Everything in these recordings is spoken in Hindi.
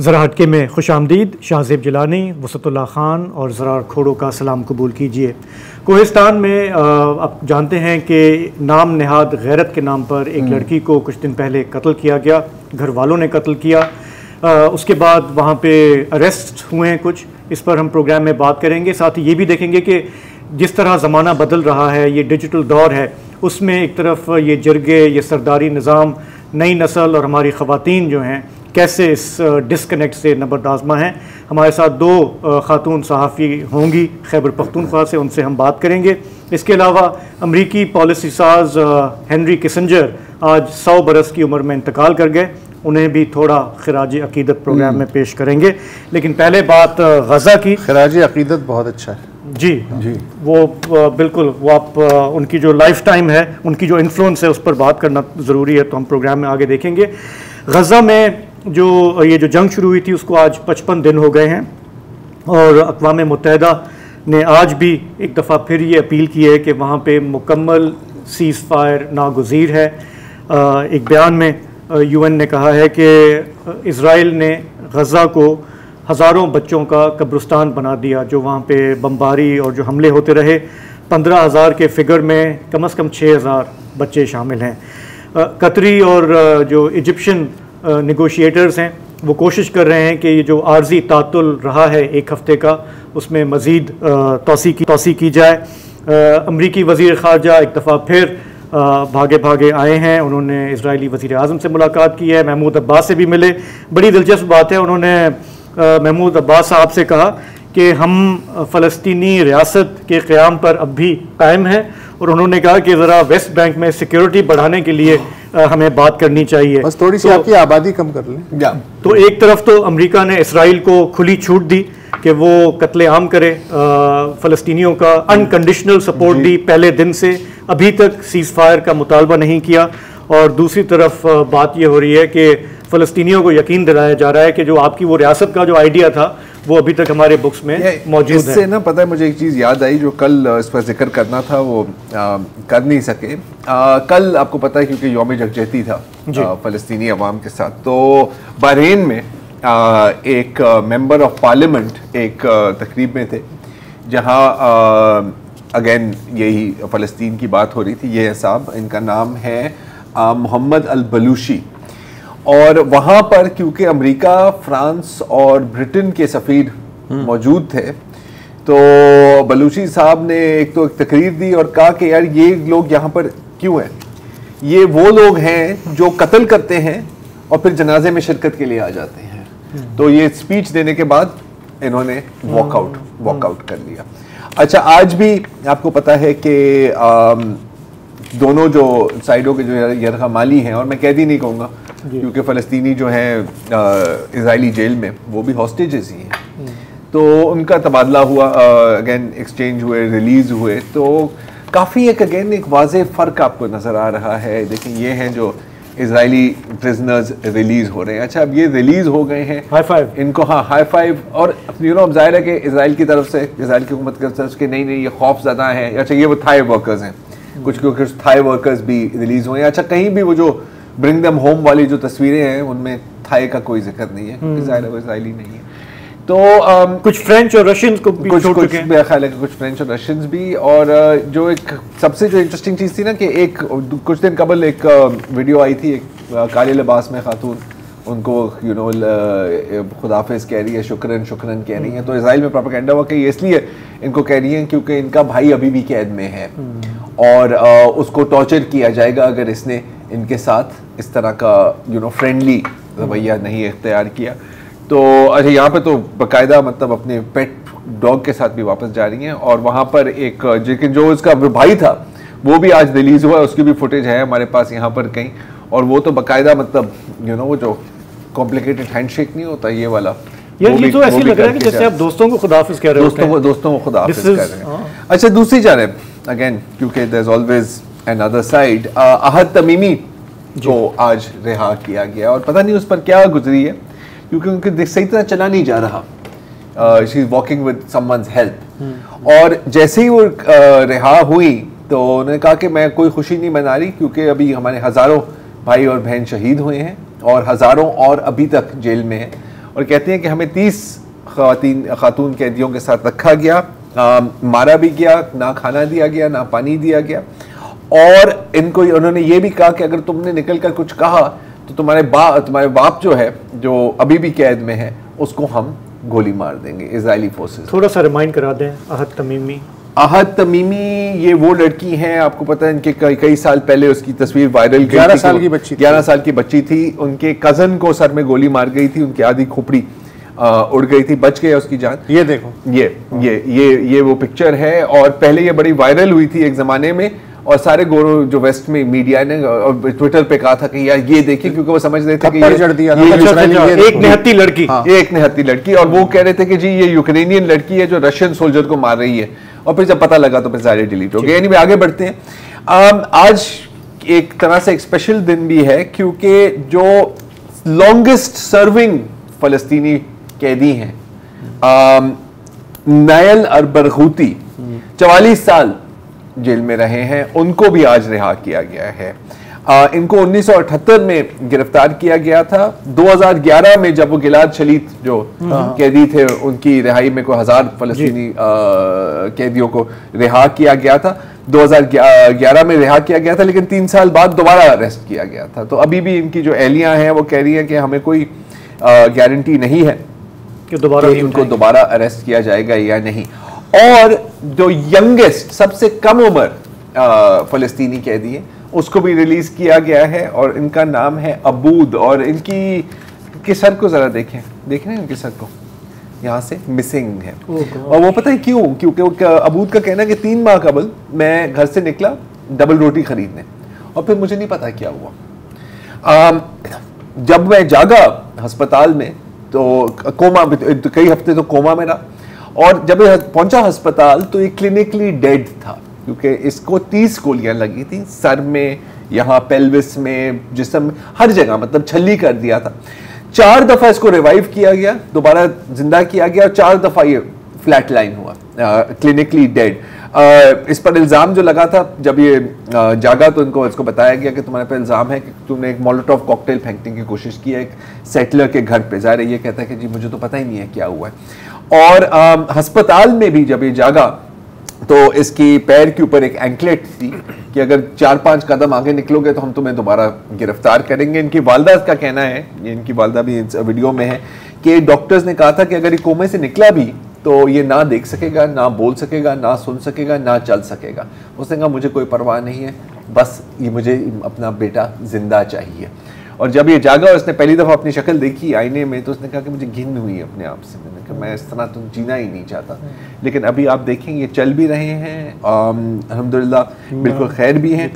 ज़रा हटके में खुशामदीद। शाहज़ेब जिलानी, वसतुल्लाह ख़ान और ज़रार खोड़ो का सलाम कबूल कीजिए। कोहिस्तान में आप जानते हैं कि नाम नहाद गैरत के नाम पर एक लड़की को कुछ दिन पहले कत्ल किया गया, घर वालों ने कत्ल किया। उसके बाद वहाँ पे अरेस्ट हुए हैं कुछ, इस पर हम प्रोग्राम में बात करेंगे। साथ ही ये भी देखेंगे कि जिस तरह ज़माना बदल रहा है, ये डिजिटल दौर है, उसमें एक तरफ ये जरगे, ये सरदारी निज़ाम, नई नस्ल और हमारी ख़वातीन जो हैं कैसे इस डिस्कनेक्ट से नबरदाज़मा हैं। हमारे साथ दो खातून सहाफ़ी होंगी खैबर पख्तूनख्वा से, उनसे हम बात करेंगे। इसके अलावा अमरीकी पॉलिसी साज हेनरी किसिंजर आज 100 बरस की उम्र में इंतकाल कर गए, उन्हें भी थोड़ा खिराज अक़ीदत प्रोग्राम में पेश करेंगे। लेकिन पहले बात गज़ा की। खिराज अक़ीदत बहुत अच्छा है जी जी, वो बिल्कुल, वो आप उनकी जो लाइफ टाइम है, उनकी जो इन्फ्लुएंस है, उस पर बात करना ज़रूरी है, तो हम प्रोग्राम में आगे देखेंगे। गज़ा में जो ये जंग शुरू हुई थी उसको आज 55 दिन हो गए हैं और अक़वाम मुत्तहिदा ने आज भी एक दफ़ा फिर ये अपील की है कि वहाँ पे मुकम्मल सीज़ फायर नागुज़ीर है। एक बयान में यूएन ने कहा है कि इज़राइल ने गज़ा को हज़ारों बच्चों का कब्रिस्तान बना दिया, जो वहाँ पे बमबारी और जो हमले होते रहे। 15,000 के फिगर में कम से कम 6,000 बच्चे शामिल हैं। कतरी और जो इजिप्शियन नेगोशिएटर्स हैं वो कोशिश कर रहे हैं कि ये जो आर्जी तातुल रहा है एक हफ़्ते का, उसमें मज़ीद तोसी की जाए। अमरीकी वज़ीर ख़ारजा एक दफ़ा फिर भागे भागे आए हैं, उन्होंने इजरायली वज़ीर आज़म से मुलाकात की है, महमूद अब्बास से भी मिले। बड़ी दिलचस्प बात है, उन्होंने महमूद अब्बास साहब से कहा कि हम फ़लस्तीनी रियासत के क़याम पर अब भी कायम हैं, और उन्होंने कहा कि ज़रा वेस्ट बैंक में सिक्योरिटी बढ़ाने के लिए हमें बात करनी चाहिए, बस थोड़ी सी आपकी आबादी कम कर लें। तो एक तरफ तो अमेरिका ने इसराइल को खुली छूट दी कि वो कत्लेआम करे, फ़लस्तीनियों का अनकंडीशनल सपोर्ट दी पहले दिन से, अभी तक सीज़ फायर का मुतालबा नहीं किया। और दूसरी तरफ बात ये हो रही है कि फ़लस्तीनियों को यकीन दिलाया जा रहा है कि जो आपकी वो रियासत का जो आइडिया था वो अभी तक हमारे बुक्स में मौजूद है। इससे ना पता है मुझे एक चीज़ याद आई जो कल इस पर जिक्र करना था, वो कर नहीं सके। कल आपको पता है क्योंकि यौम यकजहती था फ़लस्तीनी अवाम के साथ, तो बहरीन में एक मेंबर ऑफ पार्लियामेंट एक तकरीब में थे जहाँ अगेन यही फ़लस्तीन की बात हो रही थी। ये साहब, इनका नाम है मोहम्मद अल बलूची, और वहाँ पर क्योंकि अमेरिका, फ्रांस और ब्रिटेन के सफ़ीर मौजूद थे, तो बलूची साहब ने एक तकरीर दी और कहा कि यार ये लोग यहाँ पर क्यों हैं, ये वो लोग हैं जो कत्ल करते हैं और फिर जनाजे में शिरकत के लिए आ जाते हैं। तो ये स्पीच देने के बाद इन्होंने वॉकआउट कर लिया। अच्छा, आज भी आपको पता है कि दोनों जो साइडों के जो यरगमाली हैं, और मैं कैदी नहीं कहूँगा क्योंकि फ़लस्तीनी जो हैं इजरायली जेल में वो भी हॉस्टेजेस ही हैं, तो उनका तबादला हुआ, अगेन एक्सचेंज हुए, रिलीज़ हुए, तो काफ़ी एक वाज़े फ़र्क आपको नज़र आ रहा है। देखिए, ये हैं जो इजरायली प्रिजनर्स रिलीज़ हो रहे हैं। अच्छा, अब ये रिलीज़ हो गए हैं, हाई फाइव इनको, हाँ हाई फाइव। और अब ज़ाहिर है कि इजराइल की तरफ से, इजराइल की हुकूमत की तरफ से कि नहीं ये खौफ ज़्यादा है। अच्छा, ये वो थाई वर्कर्स हैं, कुछ थाई वर्कर्स भी रिलीज़ हुए हैं। अच्छा, कहीं भी वो जो ब्रिंग देम होम वाली जो तस्वीरें हैं उनमें थाई का कोई जिक्र नहीं है, इजराइली नहीं है। तो कुछ फ्रेंच और रशियंस को भी कुछ मेरा ख्याल है कि कुछ फ्रेंच और रशियंस भी। और जो एक सबसे जो इंटरेस्टिंग चीज़ थी ना कि एक कुछ दिन कबल एक वीडियो आई थी, एक काले लिबास में खातून उनको खुदाफिज कह रही है, शुक्रन कह रही है। तो इजराइल में प्रोपेगेंडा हुआ कि ये इसलिए इनको कह रही है क्योंकि इनका भाई अभी भी कैद में है और उसको टॉर्चर किया जाएगा अगर इसने इनके साथ इस तरह का फ्रेंडली रवैया नहीं इख्तियार किया। तो अच्छा, यहाँ पे तो बाकायदा मतलब अपने पेट डॉग के साथ भी वापस जा रही हैं। और वहाँ पर एक जो इसका भाई था वो भी आज रिलीज़ हुआ, उसकी भी फुटेज है हमारे पास यहाँ पर कहीं। और वो तो बाकायदा मतलब वो जो कॉम्प्लिकेटेड हैंडशेक नहीं होता ये वाला, ये तो ऐसे लग रहा है कि जैसे आप दोस्तों को खुदाफिज कह रहे हो, दोस्तों को खुदाफिज कह रहे हैं। अच्छा, दूसरी जानिब अगेन क्योंकि there is always another side, Ahed Tamimi को आज रिहा किया गया और पता नहीं उस पर क्या गुजरी है क्योंकि उनके सही तरह चला नहीं जा रहा। She is walking with someone's help, और जैसे ही वो रिहा हुई तो उन्होंने कहा कि मैं कोई खुशी नहीं मना रही क्योंकि अभी हमारे हज़ारों भाई और बहन शहीद हुए हैं और हज़ारों और अभी तक जेल में हैं और कहती हैं कि हमें 30 खातून कैदियों के साथ रखा गया, मारा भी गया, ना खाना दिया गया, ना पानी दिया गया, और इनको उन्होंने ये भी कहा कि अगर तुमने निकल कर कुछ कहा तो तुम्हारे बाप जो है, जो अभी भी कैद में है, उसको हम गोली मार देंगे, इजरायली फोर्सेस। थोड़ा सा रिमाइंड करा दें, अहद तमीमी। अहद तमीमी ये वो लड़की हैं, आपको पता है इनके कई साल पहले उसकी तस्वीर वायरल गई, 11 साल की बच्ची, 11 साल की बच्ची थी, उनके कजन को सर में गोली मार गई थी, उनकी आधी खोपड़ी उड़ गई थी, बच गया उसकी जान। ये देखो, ये वो पिक्चर है, और पहले ये बड़ी वायरल हुई थी एक जमाने में, और सारे गोरो जो वेस्ट में मीडिया ने ट्विटर पे कहा था कि यार ये देखिए, क्योंकि वो समझ रहे थे कि एक निहत्ती लड़की, ये एक निहत्ती लड़की, और वो कह रहे थे कि जी ये यूक्रेनियन लड़की है जो रशियन सोल्जर को मार रही है, और फिर जब पता लगा तो फिर सारे डिलीट हो गए। यानी आगे बढ़ते हैं। आज एक तरह से एक स्पेशल दिन भी है, क्योंकि जो लॉन्गेस्ट सर्विंग फलस्तीनी कैदी हैं नायल अल-बरगूती, 44 साल जेल में रहे हैं, उनको भी आज रिहा किया गया है। इनको 1978 में गिरफ्तार किया गया था। 2011 में जब वो गिलाद शलीत जो कैदी थे, उनकी रिहाई में कोई 1000 फलस्तीनी कैदियों को रिहा किया गया था। 2011 में रिहा किया गया था, लेकिन 3 साल बाद दोबारा अरेस्ट किया गया था। तो अभी भी इनकी जो एहलियां हैं वो कह रही हैं कि हमें कोई गारंटी नहीं है कि उनको दोबारा अरेस्ट किया जाएगा या नहीं। और जो यंगेस्ट, सबसे कम उम्र फलस्तीनी कैदी है, उसको भी रिलीज किया गया है, और इनका नाम है अबूद। और इनकी सर को जरा देखें ना, इनके सर को यहाँ से मिसिंग है। और वो पता है क्यों? क्योंकि अबूद का कहना है कि 3 माह कबल मैं घर से निकला डबल रोटी खरीदने, और फिर मुझे नहीं पता क्या हुआ। जब मैं जागा अस्पताल में तो कोमा, कई हफ्ते तो कोमा में रहा, और जब पहुंचा अस्पताल तो ये क्लिनिकली डेड था, क्योंकि इसको 30 गोलियां लगी थी सर में, यहाँ पेल्विस में, जिस्म में, हर जगह, मतलब छल्ली कर दिया था। 4 दफा इसको रिवाइव किया गया, दोबारा जिंदा किया गया, और 4 दफा ये फ्लैट लाइन हुआ, क्लिनिकली डेड। इस पर इल्ज़ाम जो लगा था, जब ये जागा तो इसको बताया गया कि तुम्हारे पे इल्ज़ाम है कि तुमने एक मोलोटोव कॉकटेल फेंकने की कोशिश की है एक सेटलर के घर पे। ज़ाहिर है ये कहता है कि जी मुझे तो पता ही नहीं है क्या हुआ है। और अस्पताल में भी जब ये जागा तो इसकी पैर के ऊपर एक एंकलेट थी कि अगर 4-5 कदम आगे निकलोगे तो हम तुम्हें दोबारा गिरफ्तार करेंगे। इनकी वालदा का कहना है, ये इनकी वालदा भी इस वीडियो में है, कि डॉक्टर्स ने कहा था कि अगर ये कोमे से निकला भी तो ये ना देख सकेगा, ना बोल सकेगा, ना सुन सकेगा, ना चल सकेगा। उसने कहा मुझे कोई परवाह नहीं है, बस ये मुझे अपना बेटा जिंदा चाहिए। और जब ये जागा और उसने पहली दफ़ा अपनी शक्ल देखी आईने में तो उसने कहा कि मुझे घिन हुई अपने आप से। मैंने कहा मैं इस तरह तो जीना ही नहीं चाहता। लेकिन अभी आप देखेंगे ये चल भी रहे हैं, अल्हम्दुलिल्लाह बिल्कुल खैर भी हैं।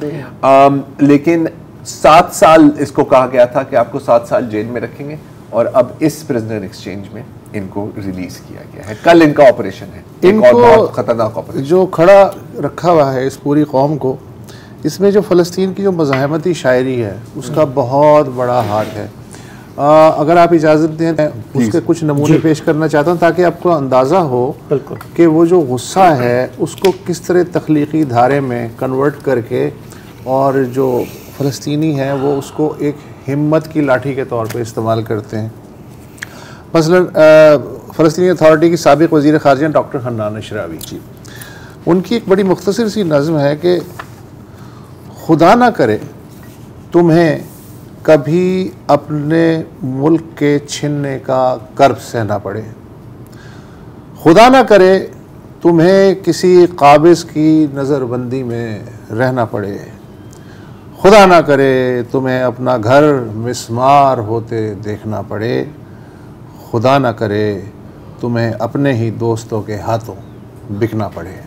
लेकिन 7 साल इसको कहा गया था कि आपको 7 साल जेल में रखेंगे, और अब इस प्रिजनर एक्सचेंज में इनको रिलीज किया गया है। कल इनका ऑपरेशन है, एक और बहुत खतरनाक ऑपरेशन। जो खड़ा रखा हुआ है इस पूरी कौम को, इसमें जो फ़लस्तीन की जो मज़ाहमती शायरी है उसका बहुत बड़ा हाथ है। अगर आप इजाज़त दें उसके कुछ नमूने पेश करना चाहता हूँ ताकि आपको अंदाज़ा हो कि वो जो गुस्सा है उसको किस तरह तख्लीकी धारे में कन्वर्ट करके, और जो फ़लस्तीनी है वो उसको एक हिम्मत की लाठी के तौर पे इस्तेमाल करते हैं। मसलन फ़लस्तीनी अथॉरिटी की साबिक़ वज़ीर ख़ारिजा डॉक्टर हन्नान अशरावी जी, उनकी एक बड़ी मुख्तसर सी नज़्म है कि खुदा ना करे तुम्हें कभी अपने मुल्क के छीनने का कर्ब सहना पड़े, खुदा ना करे तुम्हें किसी काबिज़ की नज़रबंदी में रहना पड़े, खुदा ना करे तुम्हें अपना घर मिस्मार होते देखना पड़े, खुदा ना करे तुम्हें अपने ही दोस्तों के हाथों बिकना पड़े।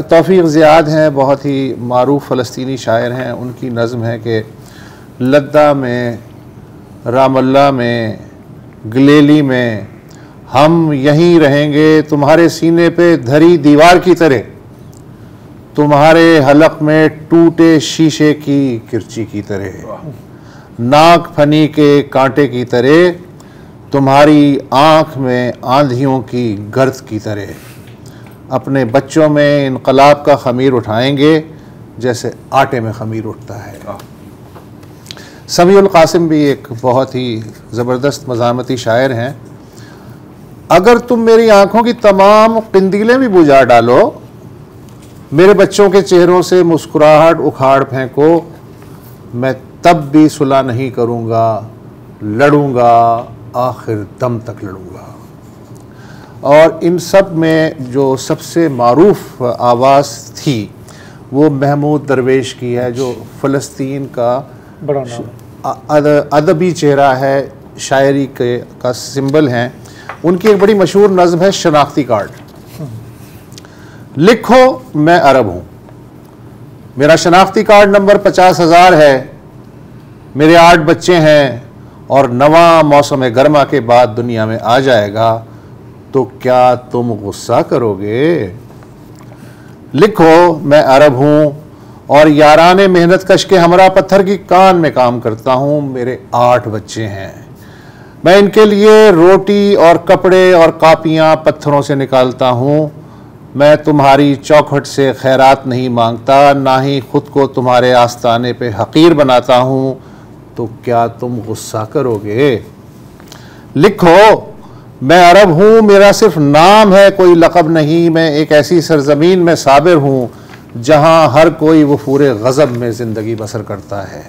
तौफीक ज़ियाद हैं, बहुत ही मारूफ फ़लस्तीनी शायर हैं। उनकी नज़्म है कि लद्दा में, रामल्ला में, गलेली में हम यहीं रहेंगे तुम्हारे सीने पे धरी दीवार की तरह, तुम्हारे हलक में टूटे शीशे की किरची की तरह, नाक फनी के कांटे की तरह, तुम्हारी आँख में आंधियों की गर्द की तरह, अपने बच्चों में इनकलाब का खमीर उठाएंगे जैसे आटे में खमीर उठता है। समीउल कासिम भी एक बहुत ही ज़बरदस्त मज़ाहमती शायर हैं। अगर तुम मेरी आंखों की तमाम कंदीलें भी बुझा डालो, मेरे बच्चों के चेहरों से मुस्कुराहट उखाड़ फेंको, मैं तब भी सुलह नहीं करूँगा, लड़ूंगा, आखिर दम तक लड़ूंगा। और इन सब में जो सबसे मारूफ आवाज़ थी वो महमूद दरवेश की है, जो फ़लस्तीन का बड़ा नाम अदबी चेहरा है, शायरी का सिंबल हैं। उनकी एक बड़ी मशहूर नज़्म है शनाख्ती कार्ड। लिखो मैं अरब हूँ, मेरा शनाख्ती कार्ड नंबर 50,000 है, मेरे 8 बच्चे हैं और नवा मौसम गर्मा के बाद दुनिया में आ जाएगा, तो क्या तुम गुस्सा करोगे? लिखो मैं अरब हूँ और याराने मेहनत कश के हमरा पत्थर की कान में काम करता हूँ, मेरे 8 बच्चे हैं, मैं इनके लिए रोटी और कपड़े और कापियाँ पत्थरों से निकालता हूँ। मैं तुम्हारी चौखट से खैरात नहीं मांगता, ना ही खुद को तुम्हारे आस्ताने पे हकीर बनाता हूँ, तो क्या तुम गुस्सा करोगे? लिखो मैं अरब हूँ, मेरा सिर्फ नाम है कोई लक़ब नहीं, मैं एक ऐसी सरजमीन में साबिर हूँ जहाँ हर कोई वफूरे गज़ब में ज़िंदगी बसर करता है।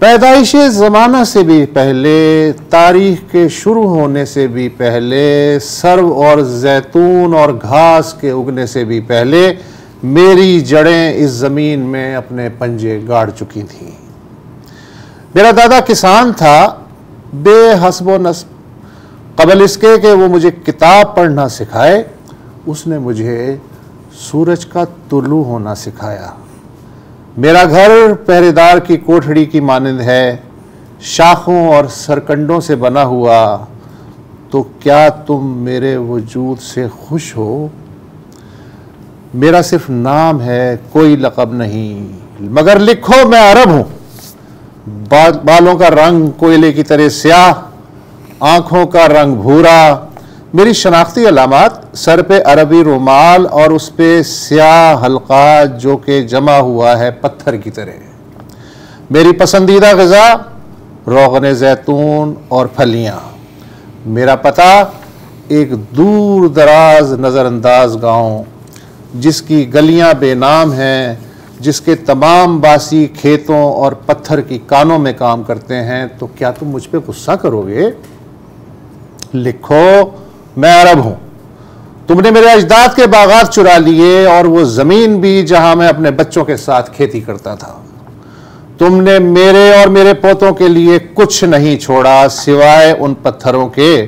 पैदाइश ज़माना से भी पहले, तारीख़ के शुरू होने से भी पहले, सर्व और जैतून और घास के उगने से भी पहले मेरी जड़ें इस ज़मीन में अपने पंजे गाड़ चुकी थीं। मेरा दादा किसान था बेहस्ब नस्ब, क़बल इसके कि वो मुझे किताब पढ़ना सिखाए, उसने मुझे सूरज का तुलू होना सिखाया। मेरा घर पहरेदार की कोठड़ी की मानंद है, शाखों और सरकंडों से बना हुआ, तो क्या तुम मेरे वजूद से खुश हो? मेरा सिर्फ नाम है कोई लक़ब नहीं, मगर लिखो मैं अरब हूँ। बालों का रंग कोयले की तरह स्याह, आँखों का रंग भूरा, मेरी शनाख्ती अलामत सर पे अरबी रुमाल और उस पे स्याह हल्का जो कि जमा हुआ है पत्थर की तरह। मेरी पसंदीदा ग़िज़ा रोग़न ज़ैतून और फलियाँ। मेरा पता एक दूर दराज नज़रअंदाज गाँव, जिसकी गलियाँ बेनाम हैं, जिसके तमाम बासी खेतों और पत्थर की कानों में काम करते हैं, तो क्या तुम मुझ पे गुस्सा करोगे? लिखो मैं अरब हूँ, तुमने मेरे अजदाद के बागात चुरा लिए और वो ज़मीन भी जहाँ मैं अपने बच्चों के साथ खेती करता था। तुमने मेरे और मेरे पोतों के लिए कुछ नहीं छोड़ा सिवाय उन पत्थरों के,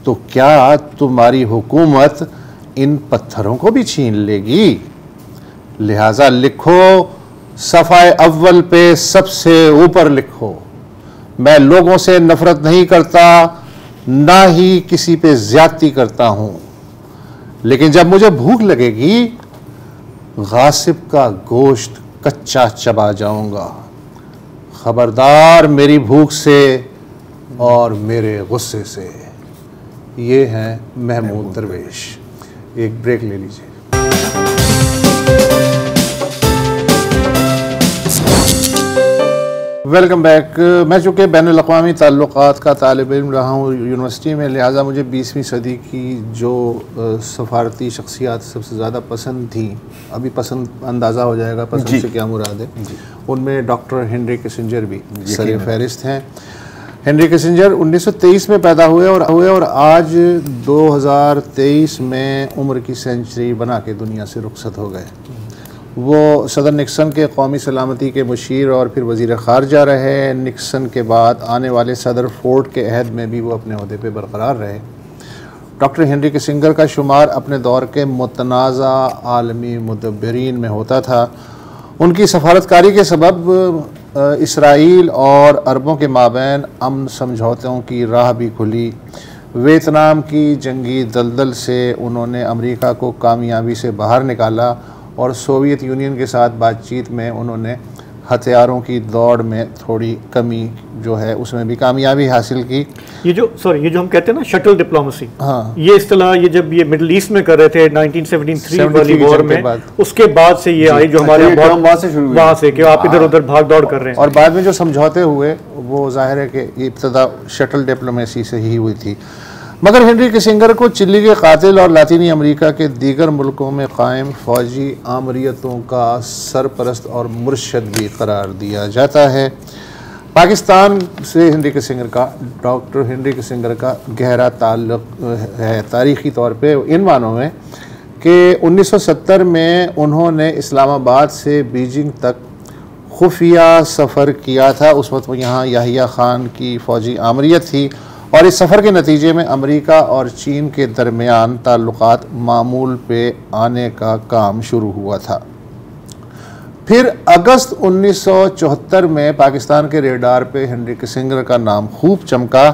तो क्या तुम्हारी हुकूमत इन पत्थरों को भी छीन लेगी? लिहाजा लिखो, सफ़ाए अव्वल पे सबसे ऊपर लिखो, मैं लोगों से नफ़रत नहीं करता, ना ही किसी पे ज़्यादती करता हूँ, लेकिन जब मुझे भूख लगेगी गासिब का गोश्त कच्चा चबा जाऊँगा। खबरदार मेरी भूख से और मेरे गुस्से से। ये हैं महमूद दरवेश। एक ब्रेक ले लीजिए। Welcome back. मैं चूँकि बैनुल अक़वामी ताल्लुक़ात का तालिब इल्म रहा हूँ यूनिवर्सिटी में, लिहाजा मुझे 20वीं सदी की जो सफ़ारती शख्सियात सबसे ज़्यादा पसंद थी, अभी पसंद अंदाज़ा हो जाएगा पसंद से क्या मुराद है, उनमें डॉक्टर हेनरी किसिंजर भी सर फहरिस्त हैं। हेनरी किसिंजर 1923 में पैदा हुए और आज 2023 में उम्र की सेंचुरी बना के दुनिया से रुखसत हो गए। वो सदर निक्सन के कौमी सलामती के मुशीर और फिर वज़ीर ख़ारजा रहे। निक्सन के बाद आने वाले सदर फोर्ड के अहद में भी वो अपने अहदे पे बरकरार रहे। डॉक्टर हेनरी किसिंजर का शुमार अपने दौर के मुतनाज़ा आलमी मुदब्बिरीन में होता था। उनकी सफारतकारी के सबब इसराइल और अरबों के माबैन अमन समझौतों की राह भी खुली। वियतनाम की जंगी दलदल से उन्होंने अमेरिका को कामयाबी से बाहर निकाला और सोवियत यूनियन के साथ बातचीत में उन्होंने हथियारों की दौड़ में थोड़ी कमी जो है उसमें भी कामयाबी हासिल की। ये जो हम कहते हैं ना शटल डिप्लोमेसी, हाँ, ये इस्तेलाह ये जब ये मिडिल ईस्ट में कर रहे थे 1973 वाली वॉर में, उसके बाद से ये आई जो हमारे वहाँ से कि आप इधर उधर भाग दौड़ कर रहे हैं। और बाद में जो समझौते हुए वो जाहिर है कि इब्तदा शटल डिप्लोमेसी से ही हुई थी। मगर हेनरी किसिंगर को चिली के कातिल और लातीनी अमेरिका के दीगर मुल्कों में कायम फ़ौजी आमरीतों का सरपरस्त और मुर्शद भी करार दिया जाता है। पाकिस्तान से डॉक्टर हेनरी किसिंगर का गहरा ताल्लुक है तारीख़ी तौर पे इन मानों में कि 1970 में उन्होंने इस्लामाबाद से बीजिंग तक खुफिया सफ़र किया था। उस वक्त यहाँ याहिया ख़ान की फ़ौजी आमरीत थी और इस सफ़र के नतीजे में अमेरिका और चीन के दरमियान ताल्लुकात मामूल पे आने का काम शुरू हुआ था। फिर अगस्त 1974 में पाकिस्तान के रेडार पे हेनरी किसिंगर का नाम खूब चमका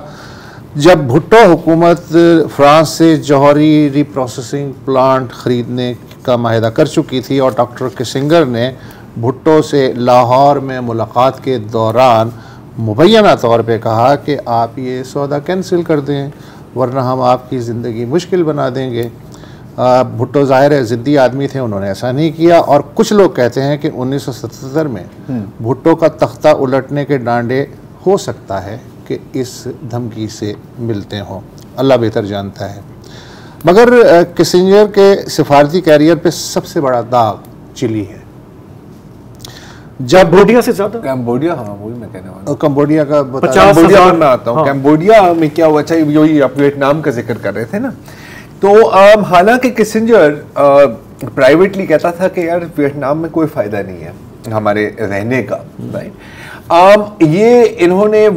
जब भुट्टो हुकूमत फ्रांस से जौहरी रीप्रोसेसिंग प्लांट ख़रीदने का माहिदा कर चुकी थी और डॉक्टर किसिंगर ने भुट्टो से लाहौर में मुलाकात के दौरान मुबैना तौर पे कहा कि आप ये सौदा कैंसिल कर दें वरना हम आपकी ज़िंदगी मुश्किल बना देंगे। भुट्टो ज़ाहिर है ज़िद्दी आदमी थे, उन्होंने ऐसा नहीं किया और कुछ लोग कहते हैं कि 1977 में भुट्टो का तख्ता उलटने के डांडे हो सकता है कि इस धमकी से मिलते हों, अल्लाह बेहतर जानता है। मगर किसिंगर के सिफारती कैरियर पे सबसे बड़ा दाग चिली है। जब कंबोडिया से ज्यादा कंबोडिया, हाँ वही मैं कहने वाला हूँ। कंबोडिया का कंबोडिया में मैं आता हूँ। कंबोडिया में क्या हुआ, अच्छा यही आप वियतनाम का जिक्र कर रहे थे ना, तो हालांकि किसिंजर प्राइवेटली कहता था कि यार वियतनाम में कोई फायदा नहीं है हमारे रहने का, राइट। ये इन्होंने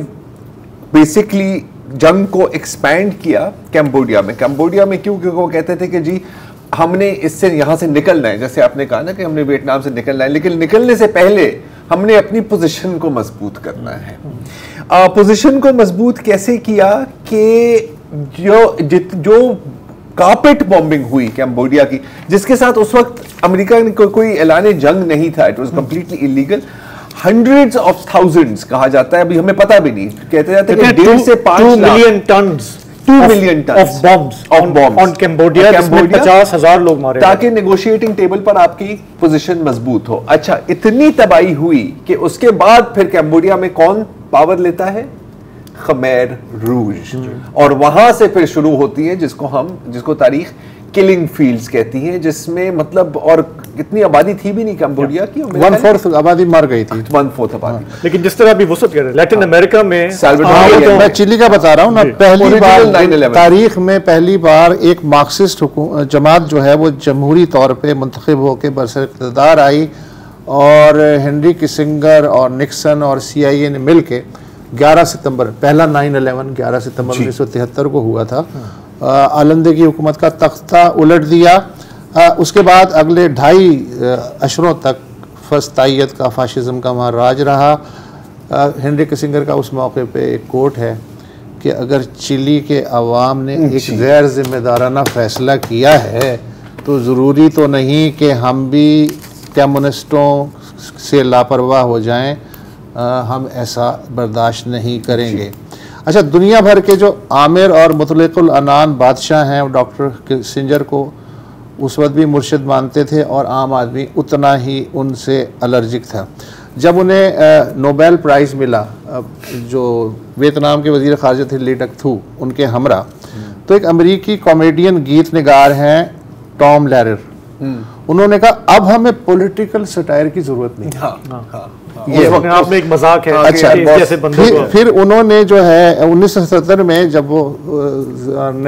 बेसिकली जंग को एक्सपैंड किया कंबोडिया में। कंबोडिया में क्योंकि वो कहते थे कि जी हमने इससे यहाँ से निकलना है, जैसे आपने कहा ना कि हमने वियतनाम से निकलना है, लेकिन निकलने से पहले हमने अपनी पोजीशन को मजबूत करना है। पोजीशन को मजबूत कैसे किया कि जो कार्पेट बॉम्बिंग हुई कंबोडिया की, जिसके साथ उस वक्त अमेरिका ने कोई ऐलान जंग नहीं था, it was completely illegal. Hundreds of thousands कहा जाता है, अभी हमें पता भी नहीं, कहते जाते हैं 1.5 से 5 million turns 2 million tons of bombs on Cambodia, जिसमें 50,000 लोग मारे, ताकि नेगोशिएटिंग टेबल पर आपकी पोजीशन मजबूत हो। अच्छा, इतनी तबाही हुई कि उसके बाद फिर कंबोडिया में कौन पावर लेता है? खमेर रूज, और वहां से फिर शुरू होती है जिसको तारीख किलिंग फील्ड्स कहती है, जिसमें मतलब और इतनी आबादी थी भी नहीं कंबोडिया की, 1/4 आबादी मर गई थी, 1/4 आबादी। लेकिन जिस तरह अभी वसत कह रहे हैं लैटिन अमेरिका में, मैं चिली का बता रहा हूँ ना, पहली बार तारीख में पहली बार एक मार्क्सिस्ट जमात जो है वो जमहूरी तौर पे मुंतखब होकर बरसर इक़्तिदार आई और हेनरी किसिंगर और निक्सन और CIA ने मिल के 11 सितंबर, पहला 9/11 11 सितंबर 1973 को हुआ था, आलंदे की हुकूमत का तख्ता उलट दिया। उसके बाद अगले 2.5 अशरों तक फस्तायत का फाशिज्म का वहाँ राज रहा। हेनरी किसिंगर का उस मौके पे एक कोट है कि अगर चिली के अवाम ने एक गैर जिम्मेदाराना फैसला किया है तो ज़रूरी तो नहीं कि हम भी कम्युनिस्टों से लापरवाह हो जाएं, हम ऐसा बर्दाश्त नहीं करेंगे। अच्छा, दुनिया भर के जो आमिर और मुतलकुल अनान बादशाह हैं, डॉक्टर किसिंजर को उस वक्त भी मुर्शिद मानते थे और आम आदमी उतना ही उनसे एलर्जिक था। जब उन्हें नोबेल प्राइज़ मिला, जो वियतनाम के वज़ीर ख़ारजा थे ली डक थू, उनके हमरा, तो एक अमेरिकी कॉमेडियन गीत निगार हैं टॉम लैरर, उन्होंने कहा अब हमें पॉलिटिकल सटायर की ज़रूरत नहीं। ये आपने एक मजाक है। अच्छा, जैसे फिर उन्होंने जो है 1977 में जब वो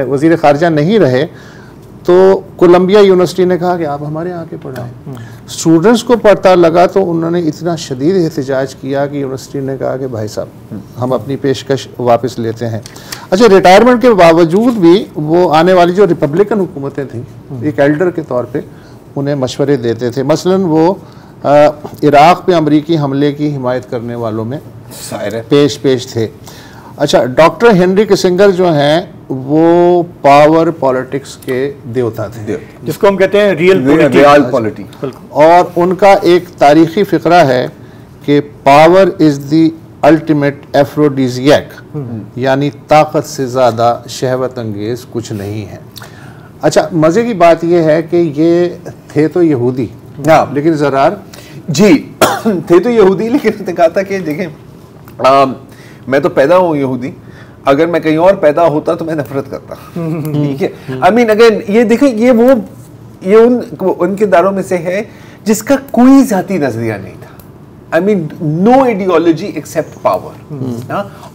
वज़ीर ख़ारजा नहीं रहे तो कोलंबिया यूनिवर्सिटी ने कहा कि आप हमारे यहाँ के पढ़ाएं। स्टूडेंट्स को पता लगा तो उन्होंने इतना शदीद एहतजाज किया कि यूनिवर्सिटी ने कहा कि भाई साहब हम अपनी पेशकश वापस लेते हैं। अच्छा, रिटायरमेंट के बावजूद भी वो आने वाली जो रिपब्लिकन हुकूमतें थीं, एक एल्डर के तौर पे उन्हें मशवरे देते थे। मसलन वो इराक़ पे अमरीकी हमले की हिमायत करने वालों में पेश थे। अच्छा, डॉक्टर हेनरी किसिंगर जो हैं वो पावर पॉलिटिक्स के देवता थे, जिसको हम कहते हैं रियल पॉलिटिक्स। और उनका एक तारीखी फ़िक्रा है कि पावर इज द अल्टीमेट एफ्रोडीजियक, यानी ताकत से ज़्यादा शहवत अंगेज कुछ नहीं है। अच्छा, मज़े की बात यह है कि ये थे तो यहूदी, हाँ लेकिन ज़रार जी थे तो यहूदी, लेकिन उसने कहा था कि देखें मैं तो पैदा हूँ यहूदी, अगर मैं कहीं और पैदा होता तो मैं नफरत करता। ठीक है, आई मीन अगेन ये देखें, ये उनके दारों में से है जिसका कोई जाती नजरिया नहीं था। I mean no ideology except power,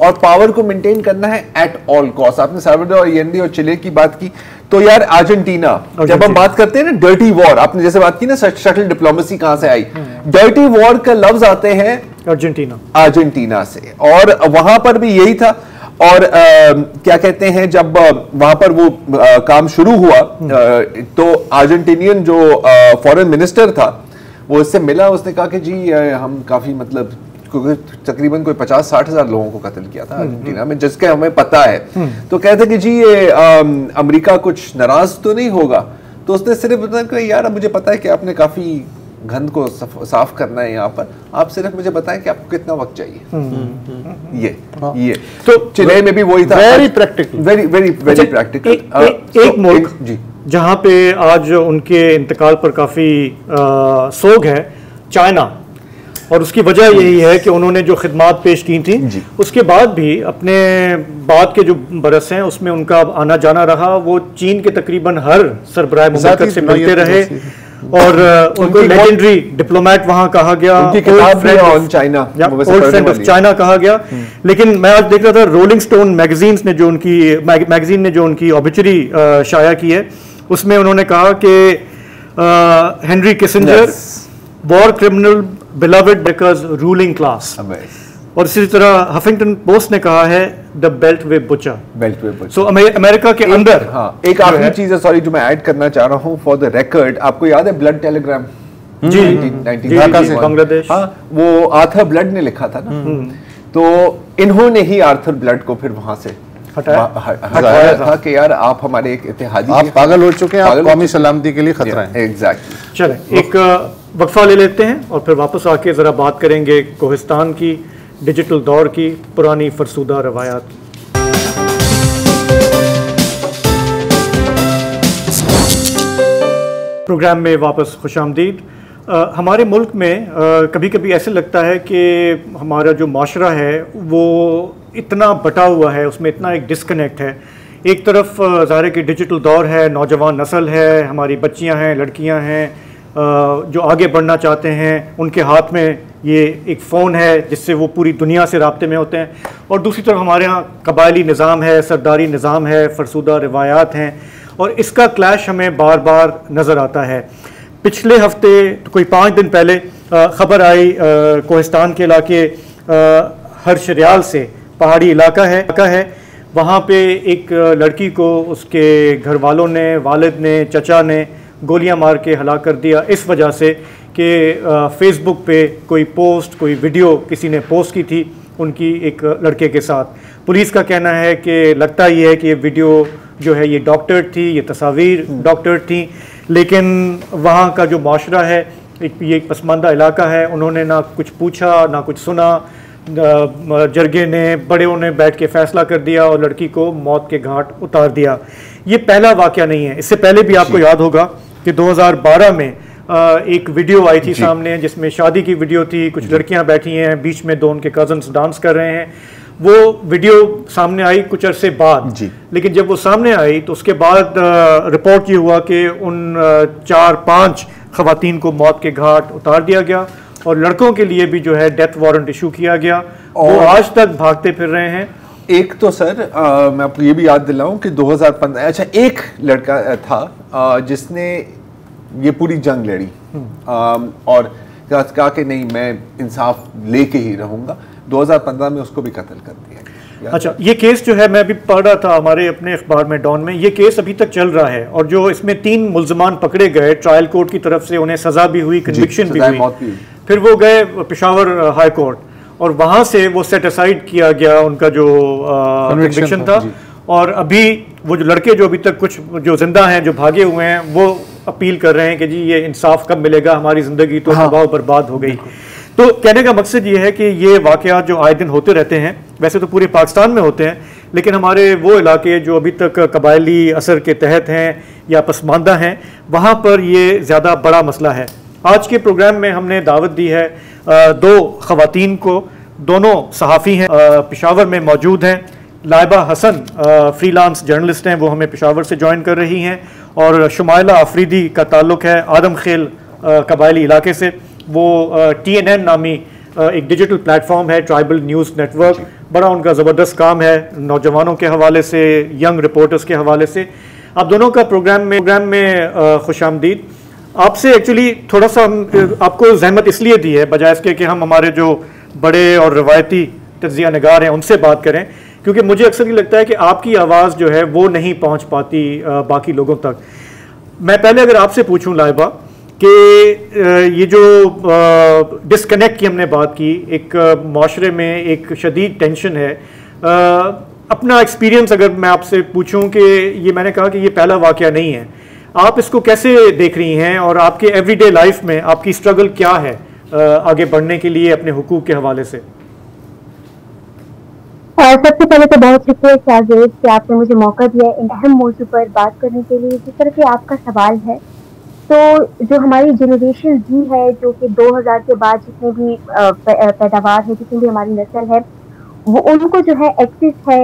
और पावर को मेंटेन करना है एट ऑल कॉस्ट। आपने साल्वाडोर और येंडे और चिले की बात की, तो यार अर्जेंटीना, जब हम बात करते हैं ना डर्टी वॉर, आपने जैसे बात की ना शटल डिप्लोमेसी कहां से आई, डर्टी वॉर का लफ्ज आते हैं अर्जेंटीना से, और वहां पर भी यही था। और क्या कहते हैं, जब वहां पर वो काम शुरू हुआ तो अर्जेंटीनियन जो फॉरेन मिनिस्टर था वो इससे मिला, उसने कहा कि जी हम काफी मतलब तकरीबन कोई 50-60 हज़ार लोगों को कत्ल किया था अर्जेंटीना में, जिसके हमें पता है। तो कहते कि जी ये अमेरिका कुछ नाराज तो नहीं होगा, तो उसने सिर्फ बताया कि यार मुझे पता है कि आपने काफी गंद को साफ करना है यहाँ पर, आप सिर्फ मुझे बताएं कि आपको कितना वक्त चाहिए। ये तो चिले में भी वही था, वेरी प्रैक्टिकल, वेरी प्रैक्टिकल। एक मुल्क जी जहाँ पे आज उनके इंतकाल पर काफ़ी सोग है, चाइना, और उसकी वजह यही है कि उन्होंने जो खिदमात पेश की थी उसके बाद भी अपने बाद के जो बरस हैं उसमें उनका आना जाना रहा। वो चीन के तकरीबन हर सरबराह मुमलिकत से मिलते रहे और उनको लेजेंडरी डिप्लोमेट वहां कहा गया, ओल्ड फ्रेंड ऑफ चाइना कहा गया। लेकिन मैं आज देख रहा था रोलिंग स्टोन मैगजीन ने जो उनकी ऑबिचुरी शाया की है, उसमें उन्होंने कहा कि Henry Kissinger war criminal beloved because ruling class, और इसी तरह हफिंगटन पोस्ट ने कहा है the belt way butcher. So America के अंदर एक आखिरी चीज है, सॉरी, जो मैं ऐड करना चाह रहा हूं फॉर द रिकॉर्ड, आपको याद है ब्लड टेलीग्राम जी बांग्लादेश, वो आर्थर ब्लड ने लिखा था ना, तो इन्होंने ही आर्थर ब्लड को फिर वहां से हटाया था कि यार आप हमारे एक इत्तेहादी, आप पागल हो चुके हैं, आप कौमी सलामती के लिए खतरा है। एग्जैक्टली। चलें एक वक्फा ले लेते हैं और फिर वापस आके जरा बात करेंगे कोहिस्तान की, डिजिटल दौर की, पुरानी फरसूदा रवायात। प्रोग्राम में वापस खुशामदीद। हमारे मुल्क में कभी कभी ऐसे लगता है कि हमारा जो माशरा है वो इतना बटा हुआ है, उसमें इतना एक डिस्कनेक्ट है। एक तरफ ज़ाहिर कि डिजिटल दौर है, नौजवान नस्ल है, हमारी बच्चियां हैं, लड़कियां हैं जो आगे बढ़ना चाहते हैं, उनके हाथ में ये एक फ़ोन है जिससे वो पूरी दुनिया से राब्ते में होते हैं, और दूसरी तरफ हमारे यहाँ कबायली निज़ाम है, सरदारी निज़ाम है, फरसूदा रिवायात हैं, और इसका क्लैश हमें बार बार नज़र आता है। पिछले हफ्ते तो कोई 5 दिन पहले ख़बर आई कोहिस्तान के इलाके हरशरियाल से, पहाड़ी इलाका है, वहाँ पे एक लड़की को उसके घर वालों ने, वालिद ने, चचा ने गोलियां मार के हलाक कर दिया, इस वजह से कि फेसबुक पे कोई पोस्ट, कोई वीडियो किसी ने पोस्ट की थी उनकी एक लड़के के साथ। पुलिस का कहना है कि लगता ये है कि ये वीडियो जो है ये डॉक्टर थी, ये तस्वीर डॉक्टर थी, लेकिन वहाँ का जो माशरा है, ये एक पसमानदा इलाका है, उन्होंने ना कुछ पूछा ना कुछ सुना, जरगे ने, बड़ों ने बैठ के फैसला कर दिया और लड़की को मौत के घाट उतार दिया। ये पहला वाक़या नहीं है, इससे पहले भी आपको याद होगा कि 2012 में एक वीडियो आई थी सामने जिसमें शादी की वीडियो थी, कुछ लड़कियां बैठी हैं, बीच में 2 उनके कजन्स डांस कर रहे हैं। वो वीडियो सामने आई कुछ अरसे बाद, लेकिन जब वो सामने आई तो उसके बाद रिपोर्ट ये हुआ कि उन 4-5 खवातीन को मौत के घाट उतार दिया गया और लड़कों के लिए भी जो है डेथ वारंट इशू किया गया, और वो आज तक भागते फिर रहे हैं। एक तो सर मैं आपको ये भी याद दिलाऊं कि 2015, अच्छा एक लड़का था जिसने ये पूरी जंग लड़ी और कहा कि नहीं मैं इंसाफ लेके ही रहूंगा, 2015 में उसको भी कत्ल कर दिया। अच्छा, ये केस जो है मैं अभी पढ़ रहा था हमारे अपने अखबार में डॉन में, ये केस अभी तक चल रहा है, और जो इसमें 3 मुल्ज़मान पकड़े गए, ट्रायल कोर्ट की तरफ से उन्हें सजा भी हुई, कन्विक्शन भी हुई, फिर वो गए पेशावर हाई कोर्ट और वहाँ से वो सेट असाइड किया गया उनका जो कन्विक्शन था, और अभी वो जो लड़के जो अभी तक कुछ जो जिंदा हैं, जो भागे हुए हैं, वो अपील कर रहे हैं कि जी ये इंसाफ कब मिलेगा, हमारी ज़िंदगी तो तबाह बर्बाद हो गई। तो कहने का मकसद ये है कि ये वाक़यात जो आए दिन होते रहते हैं, वैसे तो पूरे पाकिस्तान में होते हैं, लेकिन हमारे वो इलाके जो अभी तक कबायली असर के तहत हैं या पसमानदा हैं, वहाँ पर ये ज़्यादा बड़ा मसला है। आज के प्रोग्राम में हमने दावत दी है दो ख़वातीन को, दोनों सहाफ़ी हैं, पेशावर में मौजूद हैं। लाइबा हसन फ्रीलांस जर्नलिस्ट हैं, वो हमें पेशावर से ज्वाइन कर रही हैं, और शुमाइला अफरीदी का ताल्लुक़ है आदम खेल कबायली इलाके से। वो TNN नामी एक डिजिटल प्लेटफॉर्म है, ट्राइबल न्यूज़ नेटवर्क, बड़ा उनका ज़बरदस्त काम है नौजवानों के हवाले से, यंग रिपोर्टर्स के हवाले से। आप दोनों का प्रोग्राम में खुशामदीद। आपसे एक्चुअली थोड़ा सा हम आपको जहमत इसलिए दी है बजाय इसके कि हम हमारे जो बड़े और रवायती तज्ज़िया निगार हैं उनसे बात करें, क्योंकि मुझे अक्सर ये लगता है कि आपकी आवाज़ जो है वो नहीं पहुँच पाती बाकी लोगों तक। मैं पहले अगर आपसे पूछूं लाइबा कि ये जो डिस्कनेक्ट की हमने बात की, एक माशरे में एक शदीद टेंशन है, अपना एक्सपीरियंस अगर मैं आपसे पूछूं कि ये मैंने कहा कि ये पहला वाक़या नहीं है, आप इसको कैसे देख रही हैं और आपके एवरीडे लाइफ में आपकी स्ट्रगल क्या है आगे बढ़ने के लिए अपने हुकूक के हवाले से? सबसे पहले तो बहुत शुक्रिया शाहजेब कि आपने मुझे मौका दिया इन अहम मौजू पर बात करने के लिए। जिस तरह से आपका सवाल है, तो जो हमारी जनरेशन जी है, जो कि 2000 के बाद जितनी भी पैदावार है, जितनी भी हमारी नस्ल है, वो उनको जो है एक्सेस है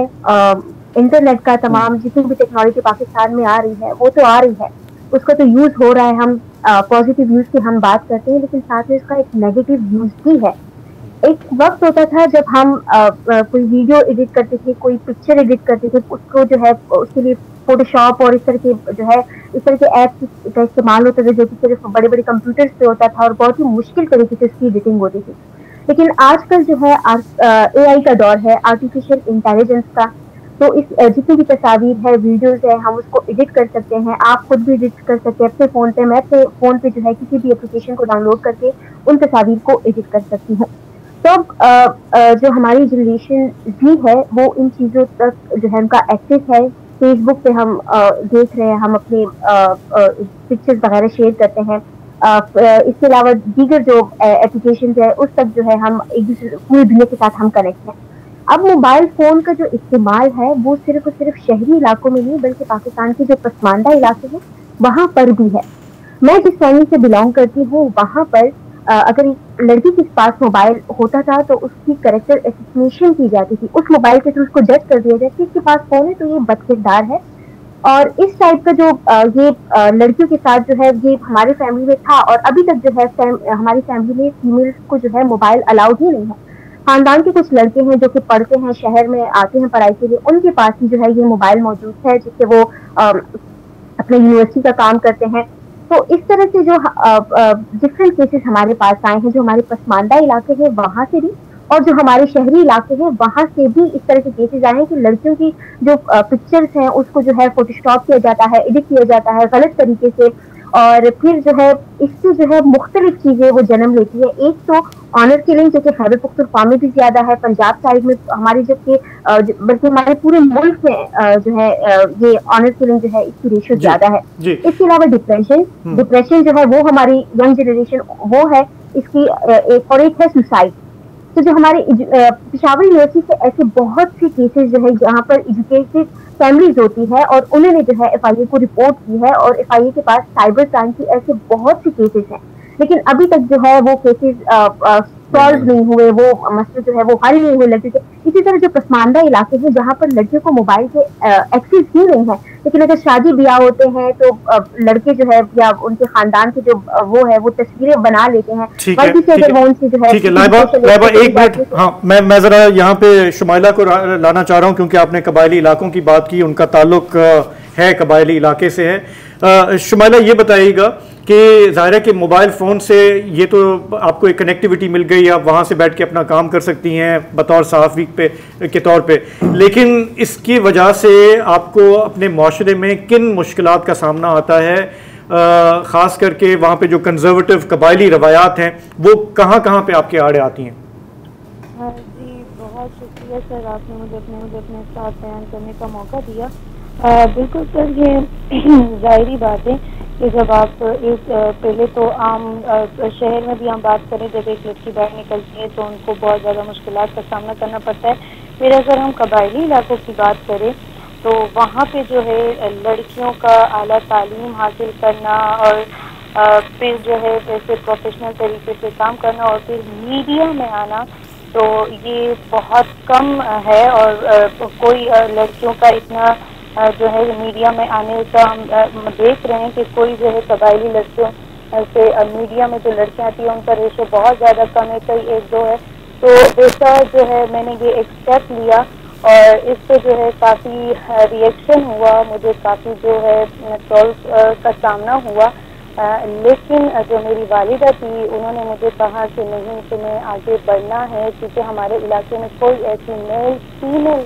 इंटरनेट का, तमाम जितनी भी टेक्नोलॉजी पाकिस्तान में आ रही है वो तो आ रही है, उसका तो यूज़ हो रहा है। हम पॉजिटिव यूज़ की हम बात करते हैं, लेकिन साथ में इसका एक नेगेटिव यूज़ भी है। एक वक्त होता था जब हम कोई वीडियो एडिट करते थे, कोई पिक्चर एडिट करते थे, उसको जो है उसके लिए फोटोशॉप और इस तरह के जो है इस तरह के ऐप्स का इस्तेमाल होता था, जो कि सिर्फ बड़े बड़े कंप्यूटर्स पे होता था और बहुत ही मुश्किल तरीके से उसकी एडिटिंग होती थी। लेकिन आजकल जो है AI का दौर है, आर्टिफिशियल इंटेलिजेंस का। तो इस जितनी भी तस्वीर है, वीडियोस है, हम उसको एडिट कर सकते हैं। आप खुद भी एडिट कर सकते हैं अपने फ़ोन पे। मैं अपने फ़ोन पे जो है किसी भी एप्लीकेशन को डाउनलोड करके उन तस्वीर को एडिट कर सकती हूँ। तो जो हमारी जनरेशन भी है वो इन चीज़ों तक जो है उनका एक्सेस है। फेसबुक पे हम देख रहे हैं, हम अपने पिक्चर्स वगैरह शेयर करते हैं। इसके अलावा दीगर जो एप्लीकेशन है उस तक जो है हम एक दूसरे पूरी दुनिया के साथ हम कनेक्ट हैं। अब मोबाइल फ़ोन का जो इस्तेमाल है वो सिर्फ और सिर्फ शहरी इलाकों में नहीं, बल्कि पाकिस्तान के जो पसमानदा इलाके हैं वहाँ पर भी है। मैं जिस फैमिली से बिलोंग करती हूँ वहाँ पर अगर एक लड़की के पास मोबाइल होता था तो उसकी कैरेक्टर एसिग्नेशन की जाती थी। उस मोबाइल के थ्रू उसको जज कर दिया जाता कि इसके पास फोन है तो ये बदकिरदार है। और इस टाइप का जो ये लड़कियों के साथ जो है ये हमारी फैमिली में था, और अभी तक जो है हमारी फैमिली में फीमेल्स को जो है मोबाइल अलाउड ही नहीं है। खानदान के कुछ लड़के हैं जो कि पढ़ते हैं, शहर में आते हैं पढ़ाई के लिए, उनके पास ही जो है ये मोबाइल मौजूद है जिससे वो अपने यूनिवर्सिटी का काम करते हैं। तो इस तरह से जो डिफरेंट केसेस हमारे पास आए हैं, जो हमारे पसमानदा इलाके हैं वहाँ से भी और जो हमारे शहरी इलाके हैं वहाँ से भी इस तरह के केसेस आए हैं कि लड़कियों की जो पिक्चर्स हैं उसको जो है फोटोशॉप किया जाता है, एडिट किया जाता है गलत तरीके से, और फिर जो है इससे जो है मुख्तलिफ चीज़ें वो जन्म लेती है। एक तो ऑनर किलिंग जो कि खैबर पख्तूनख्वा में भी ज़्यादा है, पंजाब साइड में हमारी जबकि बल्कि हमारे पूरे मुल्क में जो है ये ऑनर किलिंग जो है इसकी रेशो ज़्यादा है। इसके अलावा डिप्रेशन जो है वो हमारी यंग जनरेशन वो है इसकी एक, और एक है सुसाइड। तो जो हमारे पेशावर यूनिवर्सिटी से ऐसे बहुत से केसेस जो है जहाँ पर एजुकेटेड फैमिलीज होती है और उन्होंने जो है FIA को रिपोर्ट की है और FIA के पास साइबर क्राइम की ऐसे बहुत से केसेस हैं, लेकिन अभी तक जो है वो केसेस सॉल्व नहीं हुए, वो मसले जो है वो हल नहीं हुए लड़कियों के। इसी तरह जो पसमानदा इलाके हैं जहाँ पर लड़कियों को मोबाइल के एक्सेस ही नहीं है, लेकिन अगर शादी ब्याह होते हैं तो लड़के जो है या उनके खानदान के जो वो है वो तस्वीरें बना लेते हैं। ठीक है लाइबा एक मिनट, हाँ मैं जरा यहाँ पे शुमाइला को लाना चाह रहा हूँ क्योंकि आपने कबायली इलाकों की बात की, उनका ताल्लुक है कबायली इलाके से है। शुमाइला ये बताइएगा कि ज़ाहिर है कि मोबाइल फ़ोन से ये तो आपको एक कनेक्टिविटी मिल गई, आप वहाँ से बैठ के अपना काम कर सकती हैं बतौर सहाफ़ी के तौर पे, लेकिन इसकी वजह से आपको अपने माशरे में किन मुश्किलात का सामना आता है, ख़ास करके वहाँ पे जो कंजर्वेटिव कबायली रवायात हैं वो कहाँ पे आपके आड़े आती हैं? जी बहुत शुक्रिया सर, आपने मुझे अपने साथ बयान करने का मौका दिया। बिल्कुल सर, ये ज़ाहिरी बात है कि जब आप एक पहले तो आम शहर में भी हम बात करें, जब एक लड़की बाहर निकलती है तो उनको बहुत ज़्यादा मुश्किलात का सामना करना पड़ता है। फिर अगर हम कबायली इलाकों की बात करें तो वहाँ पे जो है लड़कियों का आला तालीम हासिल करना और फिर जो है वैसे प्रोफेशनल तरीके से काम करना और फिर मीडिया में आना, तो ये बहुत कम है। और कोई लड़कियों का इतना जो है मीडिया में आने का हम देख रहे हैं कि कोई जो है कबायली लड़कियों से मीडिया में जो लड़कियां आती हैं उनका रेशो बहुत ज़्यादा कम है, कई एक दो है। तो वैसा जो है मैंने ये एक स्टेप लिया और इस पे जो है काफ़ी रिएक्शन हुआ, मुझे काफ़ी जो है ट्रोल का सामना हुआ। लेकिन जो मेरी वालिदा थी उन्होंने मुझे कहा कि नहीं, तुम्हें आगे बढ़ना है, क्योंकि हमारे इलाके में कोई ऐसी मेल फीमेल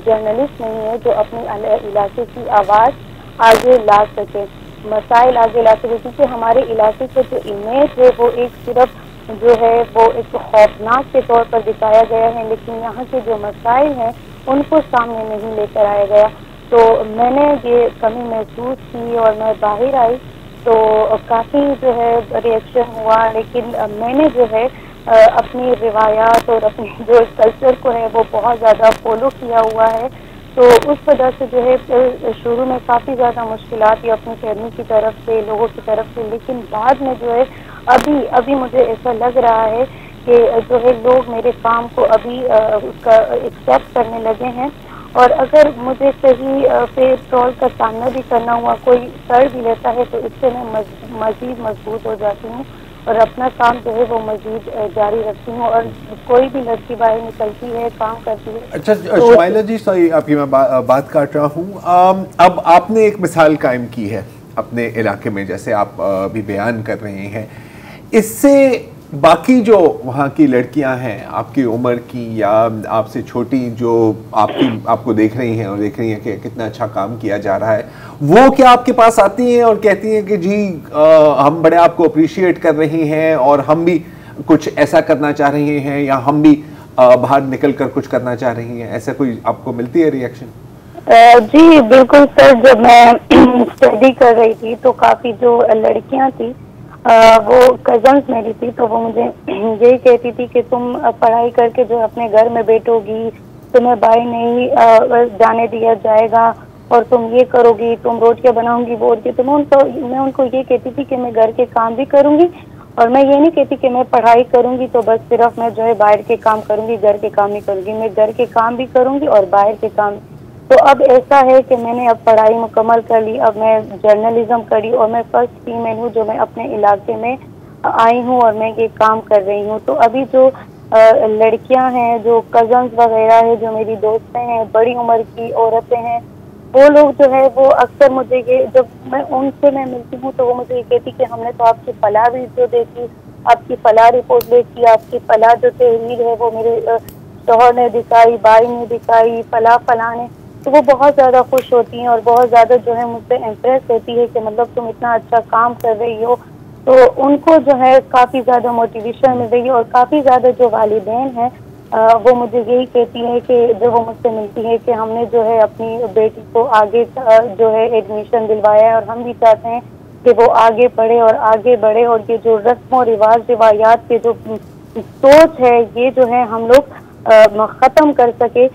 जर्नलिस्ट नहीं है जो अपने इलाके की आवाज़ आगे ला सके, मसाइल आगे ला सके। क्योंकि हमारे इलाके का जो इमेज है वो एक सिर्फ जो है वो एक खौफनाक के तौर पर दिखाया गया है, लेकिन यहाँ के जो मसाइल हैं उनको सामने नहीं लेकर आया गया। तो मैंने ये कमी महसूस की और मैं बाहर आई तो काफ़ी जो है रिएक्शन हुआ। लेकिन मैंने जो है अपनी रिवायात और अपने जो कल्चर को है वो बहुत ज़्यादा फॉलो किया हुआ है। तो उस वजह से जो है शुरू में काफ़ी ज़्यादा मुश्किलात या अपनी फैमिली की तरफ से, लोगों की तरफ से, लेकिन बाद में जो है अभी मुझे ऐसा लग रहा है कि जो है लोग मेरे काम को अभी उसका एक्सेप्ट करने लगे हैं। और अगर मुझे कहीं पे ट्रोल का सामना भी करना हुआ, कोई कर भी लेता है, तो इससे मैं मज़ीद मजबूत हो जाती हूँ और अपना काम जो है वो मज़ीद जारी रखती हूँ। और कोई भी लड़की बाहर निकलती है, काम करती है। अच्छा शुमाइला जी, सॉरी आपकी मैं बात काट रहा हूँ। अब आपने एक मिसाल कायम की है अपने इलाके में, जैसे आप अभी बयान कर रहे हैं, इससे बाकी जो वहाँ की लड़कियाँ हैं आपकी उम्र की या आपसे छोटी, जो आपको देख रही हैं और देख रही हैं कि कितना अच्छा काम किया जा रहा है, वो क्या आपके पास आती हैं और कहती हैं कि जी हम बड़े आपको अप्रिशिएट कर रही हैं और हम भी कुछ ऐसा करना चाह रही हैं, या हम भी बाहर निकल कर कुछ करना चाह रही हैं, ऐसा कोई आपको मिलती है रिएक्शन? जी बिल्कुल सर, जब मैं स्टडी कर रही थी तो काफ़ी जो लड़कियाँ थी वो कजन्स मेरी थी, तो वो मुझे यही कहती थी कि तुम पढ़ाई करके जो अपने घर में बैठोगी, तुम्हें बाहर नहीं जाने दिया जाएगा और तुम ये करोगी, तुम रोटियां बनाओगी वो। तो मैं उनको ये कहती थी कि मैं घर के काम भी करूँगी और मैं ये नहीं कहती कि मैं पढ़ाई करूँगी तो बस सिर्फ मैं जो है बाहर के काम करूँगी, घर के काम नहीं करूँगी। मैं घर के काम भी करूँगी और बाहर के काम। तो अब ऐसा है कि मैंने अब पढ़ाई मुकम्मल कर ली, अब मैं जर्नलिज्म करी और मैं फर्स्ट फीमेल हूँ जो मैं अपने इलाके में आई हूँ और मैं ये काम कर रही हूँ। तो अभी जो लड़कियाँ हैं, जो कजन्स वगैरह है, जो मेरी दोस्तें हैं, बड़ी उम्र की औरतें हैं, वो लोग जो है वो अक्सर मुझे ये, जब मैं मिलती हूँ तो वो मुझे ये कहती कि हमने तो आपकी फलाह वीडियो देखी, आपकी फलाह रिपोर्ट देखी, आपकी फलाह जो तहरीर है वो मेरे शोहर ने दिखाई, भाई ने दिखाई, फलाह ने। तो वो बहुत ज़्यादा खुश होती हैं और बहुत ज़्यादा जो है मुझसे इम्प्रेस होती है कि मतलब तुम इतना अच्छा काम कर रही हो। तो उनको जो है काफ़ी ज़्यादा मोटिवेशन मिल रही है। और काफ़ी ज़्यादा जो वालिदैन हैं वो मुझे यही कहती है कि जो वो मुझसे मिलती है कि हमने जो है अपनी बेटी को आगे जो है एडमिशन दिलवाया है और हम भी चाहते हैं कि वो आगे पढ़े और आगे बढ़े। और ये जो रस्म और रिवायात के जो सोच है ये जो है हम लोग ख़त्म कर सके।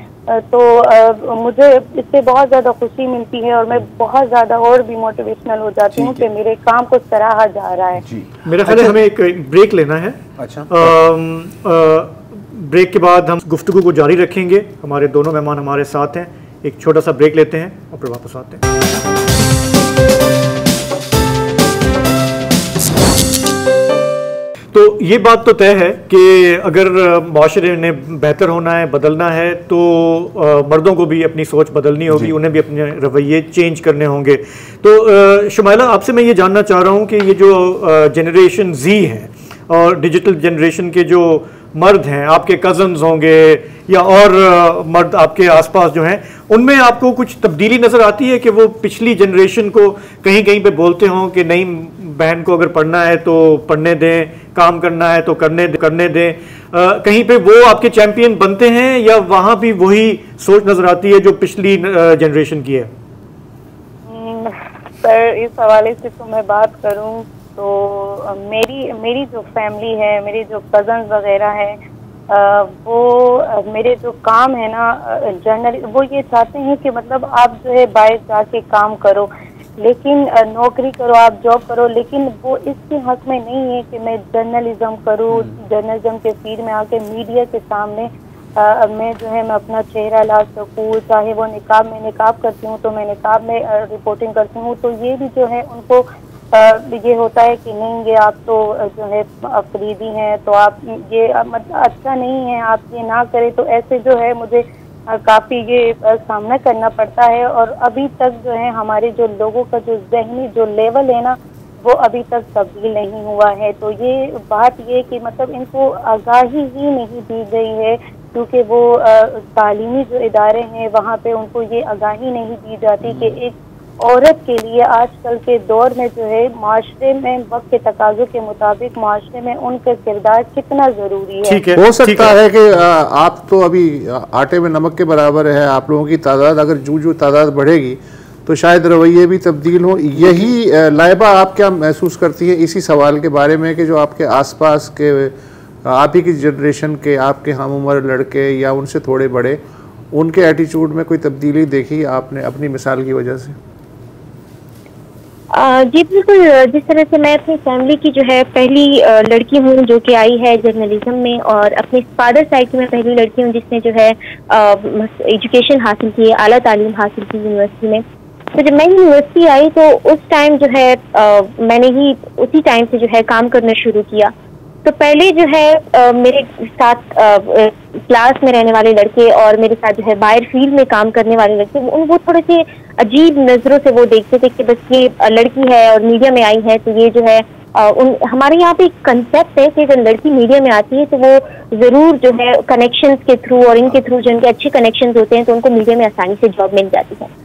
तो मुझे इससे बहुत ज़्यादा खुशी मिलती है और मैं बहुत ज़्यादा और भी मोटिवेशनल हो जाती हूँ कि मेरे काम को सराहा जा रहा है। जी मेरा ख्याल है हमें एक ब्रेक लेना है। अच्छा, ब्रेक के बाद हम गुफ्तगू को जारी रखेंगे। हमारे दोनों मेहमान हमारे साथ हैं, एक छोटा सा ब्रेक लेते हैं और फिर वापस आते हैं। तो ये बात तो तय है कि अगर माशरे ने बेहतर होना है, बदलना है, तो मर्दों को भी अपनी सोच बदलनी होगी, उन्हें भी अपने रवैये चेंज करने होंगे। तो शुमाइला, आपसे मैं ये जानना चाह रहा हूँ कि ये जो जनरेशन जी है और डिजिटल जनरेशन के जो मर्द हैं, आपके कज़न्स होंगे या और मर्द आपके आसपास जो हैं, उनमें आपको कुछ तब्दीली नज़र आती है कि वो पिछली जनरेशन को कहीं कहीं पे बोलते हों कि नहीं, बहन को अगर पढ़ना है तो पढ़ने दें, काम करना है तो करने दें, कहीं पे वो आपके चैंपियन बनते हैं या वहाँ भी वही सोच नज़र आती है जो पिछली जनरेशन की है? सर इस हवाले से तो मैं बात करूं तो मेरी जो फैमिली है, मेरी जो कजन्स वगैरह है, वो मेरे जो काम है ना जनरली वो ये चाहते हैं कि मतलब आप जो है बाहर जाके काम करो, लेकिन नौकरी करो, आप जॉब करो, लेकिन वो इसके हक में नहीं है कि मैं जर्नलिज्म करूँ, जर्नलिज्म के फील्ड में आके मीडिया के सामने मैं जो है मैं अपना चेहरा ला सकूँ, चाहे वो निकाब में निकाब करती हूँ तो मैं निकाब में रिपोर्टिंग करती हूँ। तो ये भी जो है उनको ये होता है कि नहीं, ये आप तो जो है अफरीदी हैं, तो आप ये मतलब अच्छा नहीं है, आप ये ना करें। तो ऐसे जो है मुझे काफ़ी ये सामना करना पड़ता है। और अभी तक जो है हमारे जो लोगों का जो ज़हनी जो लेवल है ना, वो अभी तक तब्दील नहीं हुआ है। तो ये बात ये कि मतलब इनको आगाही ही नहीं दी गई है, क्योंकि वो तालीमी जो इदारे हैं वहाँ पे उनको ये आगाही नहीं दी जाती कि एक औरत के लिए आजकल के दौर में जो है माशरे में वक्त के तकाज़ों के मुताबिक माशरे में उनका किरदार कितना ज़रूरी है। हो सकता है कि आप तो अभी आटे में नमक के बराबर है, आप लोगों की तादाद अगर जो तादाद बढ़ेगी तो शायद रवैये भी तब्दील हो। यही लाइबा आप क्या महसूस करती है इसी सवाल के बारे में कि जो आपके आसपास के आप ही की जनरेशन के आपके हम उम्र लड़के या उनसे थोड़े बड़े, उनके एटीट्यूड में कोई तब्दीली देखी आपने अपनी मिसाल की वजह से? जी बिल्कुल, जिस तरह से मैं अपनी फैमिली की जो है पहली लड़की हूँ जो कि आई है जर्नलिज्म में, और अपने फादर साइड की मैं पहली लड़की हूँ जिसने जो है एजुकेशन हासिल की है, आला तालीम हासिल की यूनिवर्सिटी में। तो जब मैं यूनिवर्सिटी आई तो उस टाइम जो है मैंने ही उसी टाइम से जो है काम करना शुरू किया। तो पहले जो है मेरे साथ क्लास में रहने वाले लड़के और मेरे साथ जो है बाहर फील्ड में काम करने वाले लड़के, वो थोड़े से अजीब नज़रों से वो देखते थे कि बस ये लड़की है और मीडिया में आई है तो ये जो है हमारे यहाँ पे एक कंसेप्ट है कि अगर लड़की मीडिया में आती है तो वो ज़रूर जो है कनेक्शंस के थ्रू और इनके थ्रू जो इनके अच्छे कनेक्शंस होते हैं तो उनको मीडिया में आसानी से जॉब मिल जाती है।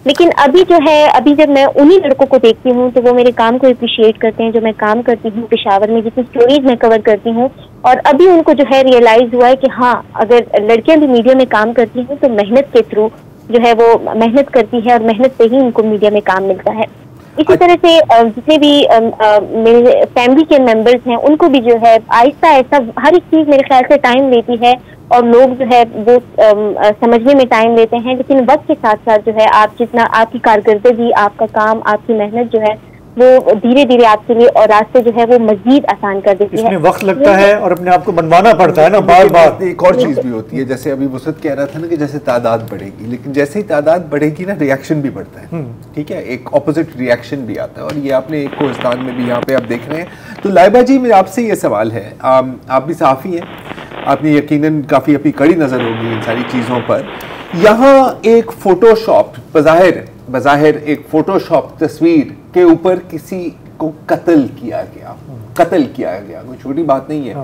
लेकिन अभी जो है अभी जब मैं उन्हीं लड़कों को देखती हूँ तो वो मेरे काम को अप्रिशिएट करते हैं, जो मैं काम करती हूँ पेशावर में, जितनी स्टोरीज मैं कवर करती हूँ। और अभी उनको जो है रियलाइज हुआ है कि हाँ, अगर लड़कियां भी मीडिया में काम करती हैं तो मेहनत के थ्रू जो है वो मेहनत करती है और मेहनत से ही उनको मीडिया में काम मिलता है। इसी तरह से जितने भी मेरे फैमिली के मेंबर्स हैं उनको भी जो है आहिस्ता आहिस्ता हर एक चीज़ मेरे ख्याल से टाइम लेती है और लोग जो है वो समझने में टाइम लेते हैं, लेकिन वक्त के साथ साथ जो है आप जितना आपकी कारकर्दगी, आपका काम, आपकी मेहनत जो है वो धीरे धीरे आपके लिए और रास्ते जो है वो मजीद आसान कर देती है। इसमें वक्त लगता है और अपने आप को बनवाना पड़ता है ना बार बार। एक और चीज़ भी होती है, जैसे अभी वसत कह रहा था ना कि जैसे तादाद बढ़ेगी, लेकिन जैसे ही तादाद बढ़ेगी ना रिएक्शन भी बढ़ता है। ठीक है, एक ऑपोजिट रिएक्शन भी आता है और ये आपने एक कोहिस्तान में भी यहाँ पे आप देख रहे हैं। तो लाइबा जी, मेरे आपसे ये सवाल है, आप भी सहाफ़ी हैं, आपने यकीनन काफ़ी अपनी कड़ी नज़र होगी इन सारी चीज़ों पर। यहाँ एक फ़ोटोशॉप बज़ाहिर एक फ़ोटोशॉप तस्वीर के ऊपर किसी को कत्ल किया गया, कोई छोटी बात नहीं है।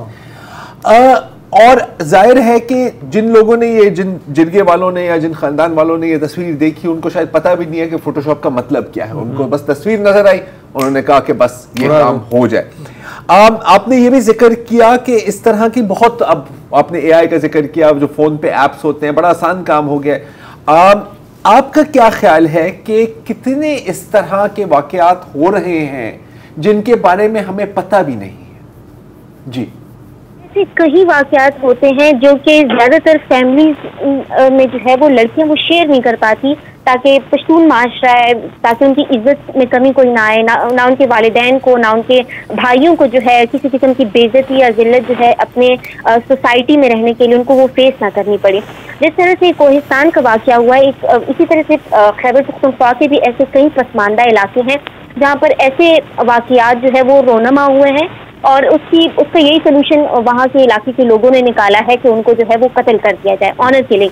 और जाहिर है कि जिन लोगों ने ये जिन जिरगे वालों ने या जिन ख़ानदान वालों ने ये तस्वीर देखी उनको शायद पता भी नहीं है कि फ़ोटोशॉप का मतलब क्या है। उनको बस तस्वीर नज़र आई, उन्होंने कहा कि बस ये काम हो जाए। आपने ये भी जिक्र किया कि इस तरह की बहुत, अब आपने एआई का जिक्र किया, जो फ़ोन पे ऐप्स होते हैं, बड़ा आसान काम हो गया। आपका क्या ख्याल है कि कितने इस तरह के वाक़यात हो रहे हैं जिनके बारे में हमें पता भी नहीं है? जी, ऐसे कई वाक़यात होते हैं जो कि ज़्यादातर फैमिलीज में जो है वो लड़कियां वो शेयर नहीं कर पाती, ताकि पश्तून माशरा है, ताकि उनकी इज्जत में कमी कोई ना आए, ना उनके वालिदैन को, ना उनके भाइयों को जो है किसी किस्म की बेइज्जती या जिल्लत जो है अपने सोसाइटी में रहने के लिए उनको वो फेस ना करनी पड़े। जिस तरह से कोहिस्तान का वाक़या हुआ है, इसी तरह से खैबर पख्तूनख्वा के भी ऐसे कई पसमानदा इलाके हैं जहाँ पर ऐसे वाक़यात जो है वो रोनमा हुए हैं और उसका यही सोल्यूशन वहाँ के इलाके के लोगों ने निकाला है कि उनको जो है वो कत्ल कर दिया जाए ऑनर किलिंग।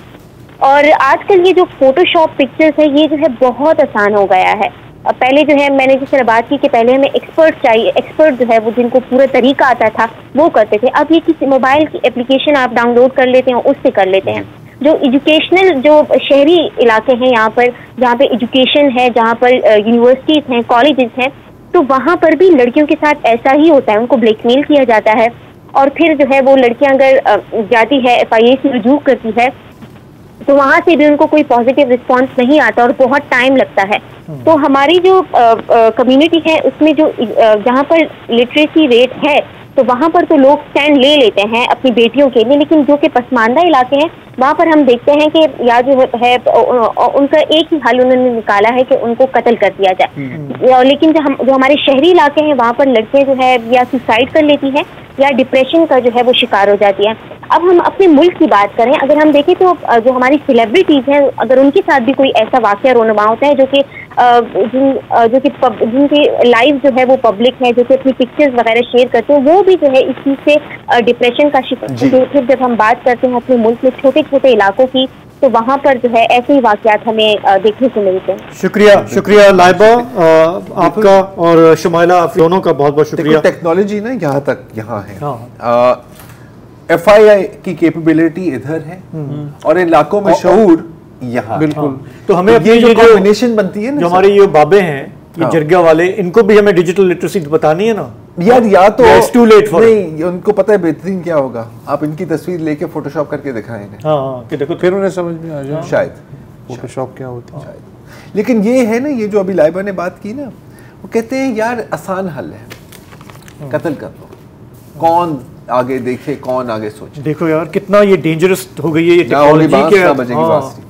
और आजकल ये जो फोटोशॉप पिक्चर्स है ये जो है बहुत आसान हो गया है। पहले जो है मैंने जिस तरह बात की कि पहले हमें एक्सपर्ट जो है वो जिनको पूरा तरीका आता था वो करते थे। अब ये किसी मोबाइल की एप्लीकेशन आप डाउनलोड कर लेते हैं, उससे कर लेते हैं। जो एजुकेशनल जो शहरी इलाके हैं यहाँ पर, जहाँ पे एजुकेशन है, जहाँ पर यूनिवर्सिटीज़ हैं, कॉलेजेस हैं, तो वहाँ पर भी लड़कियों के साथ ऐसा ही होता है, उनको ब्लैकमेल किया जाता है। और फिर जो है वो लड़कियाँ अगर जाती है FIA से रुजू करती है तो वहाँ से भी उनको कोई पॉजिटिव रिस्पांस नहीं आता और बहुत टाइम लगता है। तो हमारी जो कम्युनिटी है उसमें जो जहाँ पर लिटरेसी रेट है तो वहाँ पर तो लोग स्टैंड ले लेते हैं अपनी बेटियों के लिए, लेकिन जो कि पसमानदा इलाके हैं वहाँ पर हम देखते हैं कि या जो है उनका एक ही हल उन्होंने निकाला है कि उनको कत्ल कर दिया जाए। लेकिन जो हमारे शहरी इलाके हैं वहाँ पर लड़कियाँ जो है या सुसाइड कर लेती हैं या डिप्रेशन का जो है वो शिकार हो जाती है। अब हम अपने मुल्क की बात करें, अगर हम देखें तो जो हमारी सेलिब्रिटीज़ हैं अगर उनके साथ भी कोई ऐसा वाक़या रोनुमा होता है जो कि जिनकी लाइफ जो है वो पब्लिक है, जो कि अपनी पिक्चर्स वगैरह शेयर करते हैं, वो भी जो है इस चीज़ से डिप्रेशन का शिकार। फिर जब हम बात करते हैं अपने मुल्क में छोटे छोटे इलाकों की तो वहाँ पर जो है ऐसे ही वाक़यात हमें देखने को मिलते हैं। शुक्रिया लाइबा आपका और शुमाइला, आप दोनों का बहुत बहुत शुक्रिया। टेक्नोलॉजी ना यहाँ है, FII की कैपेबिलिटी इधर है और इन इलाकों में शऊर यहाँ। बिल्कुल। तो हमें ये जो कॉम्बिनेशन बनती है ना, जो हमारे ये बाबे हैं ये जरगा वाले, इनको भी हमें डिजिटल लिटरेसी बतानी है ना यार, या तो टू लेट फॉर नहीं, उनको पता है बेहतरीन क्या होगा, आप इनकी तस्वीर लेके फोटोशॉप करके दिखाएं इन्हें। हाँ कि देखो फिर उन्हें समझ में आ जाए शायद फोटोशॉप क्या होती है शायद। लेकिन ये है ना, ये जो अभी लाइबा ने बात की ना, वो कहते हैं यार आसान हल है, कत्ल कर लो, कौन आगे देखे कौन आगे सोचे। देखो यार कितना ये डेंजरस हो गई है ये टेक्नोलॉजी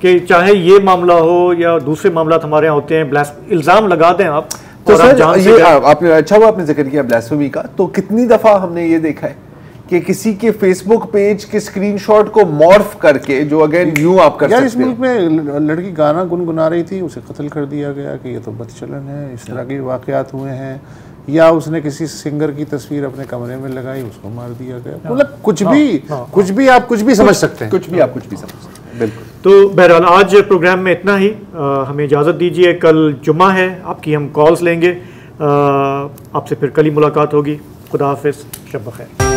के चाहे ये मामला हो या दूसरे मामला हमारे यहाँ होते हैं, इल्जाम लगा दें आप तो सर ये आपने अच्छा हुआ आपने जिक्र किया ब्लास्फेमी का। तो कितनी दफा हमने ये देखा है कि किसी के फेसबुक पेज के स्क्रीनशॉट को मॉर्फ करके, जो अगेन यूं आप कर सकते हैं। इस मुल्क में लड़की गाना गुनगुना रही थी, उसे कत्ल कर दिया गया कि ये तो बदचलन है, इस तरह के वाकयात हुए हैं। या उसने किसी सिंगर की तस्वीर अपने कमरे में लगाई, उसको मार दिया गया। मतलब कुछ भी आप कुछ भी समझ सकते हैं, कुछ भी आप कुछ भी समझ सकते हैं। बिल्कुल। तो बहरहाल आज प्रोग्राम में इतना ही। हमें इजाज़त दीजिए, कल जुम्मा है, आपकी हम कॉल्स लेंगे। आपसे फिर कल ही मुलाकात होगी। खुदा हाफिज़, शब बखैर।